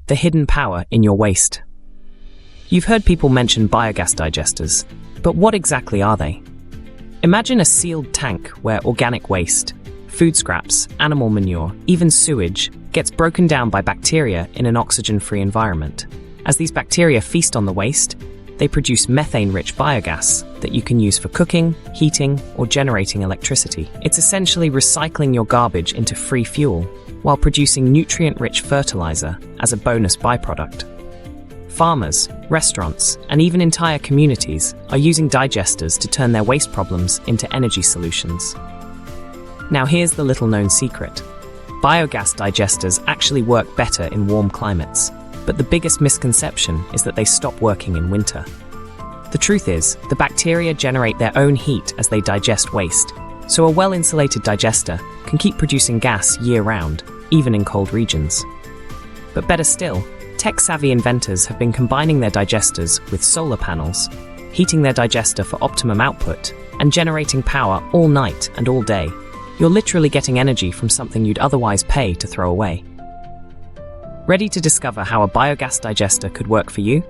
the hidden power in your waste. You've heard people mention biogas digesters, but what exactly are they? Imagine a sealed tank where organic waste, food scraps, animal manure, even sewage, gets broken down by bacteria in an oxygen-free environment. As these bacteria feast on the waste, they produce methane-rich biogas that you can use for cooking, heating, or generating electricity. It's essentially recycling your garbage into free fuel while producing nutrient-rich fertilizer as a bonus byproduct. Farmers, restaurants, and even entire communities are using digesters to turn their waste problems into energy solutions. Now here's the little-known secret. Biogas digesters actually work better in warm climates, but the biggest misconception is that they stop working in winter. The truth is, the bacteria generate their own heat as they digest waste, so a well-insulated digester can keep producing gas year-round, even in cold regions. But better still, tech-savvy inventors have been combining their digesters with solar panels, heating their digester for optimum output, and generating power all night and all day. You're literally getting energy from something you'd otherwise pay to throw away. Ready to discover how a biogas digester could work for you?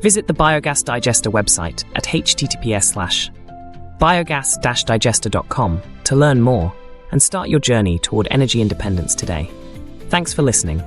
Visit the Biogas Digester website at https://biogas-digester.com to learn more and start your journey toward energy independence today. Thanks for listening.